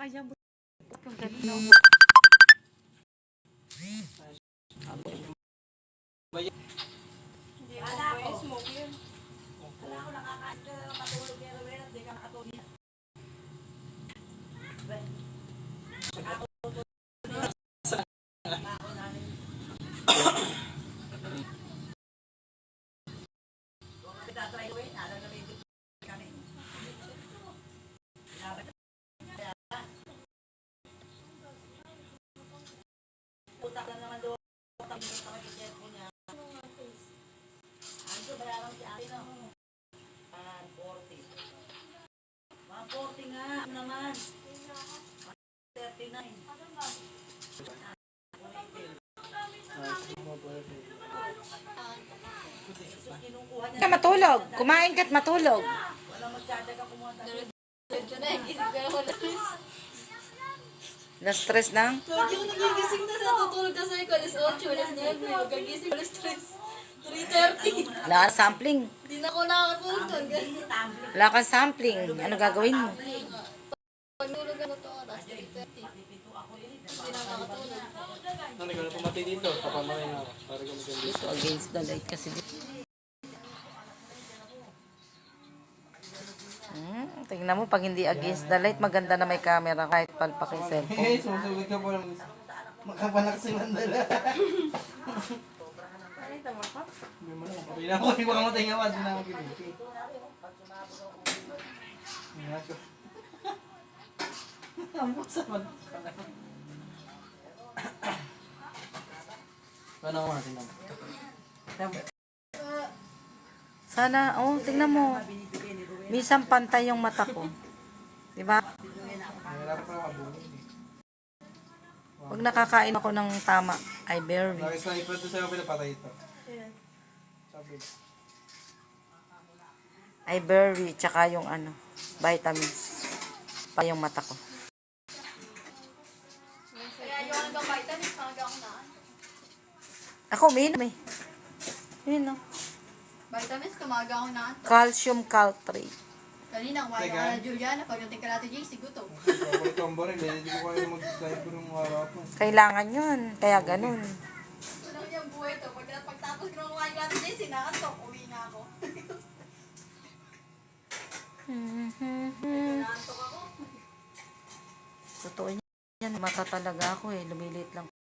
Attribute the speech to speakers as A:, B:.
A: kaya kung gano'n. Hindi mo smoke yun. Wala ko nakakatulog niya rin at di ka nakatulog. Utak lang naman doon. Utak lang naman doon. Ano ba lang si Ate no? 140. 140 nga naman. 39.
B: Ka matulog. Kumain ka't matulog.
A: Wala magtsatsaga kumuha tayo.
B: Na-stress ng?
C: Lagi ko nagigising na sa tutulog kasi ko. Alas 8, alas 9. Magagising alas 3:30.
B: Wala kang sampling.
C: Hindi na ako nakakatulog doon.
B: Wala kang sampling. Ano gagawin mo?
C: Pag nulog ano to oras, 3:30. Hindi na nakakatulog.
D: Ano ka na pumatay dito? Papamaray na ako. Para gamitin dito.
B: Ito against the light kasi dito. Tingnan mo, pag hindi against the light, maganda na may camera kahit palpak yung cellphone.
D: Eh, sumusugod ka po lang. Makapanak si Mandala. Hindi mo lang. Patay na ako. Hindi ko kamatay nga ba? Hindi na ako giliti. Nga siya. Ambot sa Mandala. Paano ako natin naman?
B: Sana, tingnan mo. Minsan pantay yung mata ko. Diba?
D: Mahirap pa ako abulin eh.
B: Pag nakakain ako ng tama, ay berry.
D: Nakisniper to sa'yo pinapatay ito. Sabi.
B: Ay berry, tsaka yung vitamins. Pa yung mata ko.
C: Kaya yung hanggang vitamins, hanggang ako na.
B: Ako, umiinom eh. Yun no.
C: Vitamins, kamaga ako na.
B: Calcium caltrate.
C: Kanina, kumain ako na Juliana. Pagdating ka natin, JC, gutom.
D: Ako ito ang baril. Hindi ko kaya mag-sniper yung harapan.
B: Kailangan yun. Kaya ganun.
C: Walang yung buhay to. Pagtapos ko nung kumain ka natin, JC, nakatok. Uwi na ako.
B: Totoo yan. Mata talaga ako eh. Lumilit lang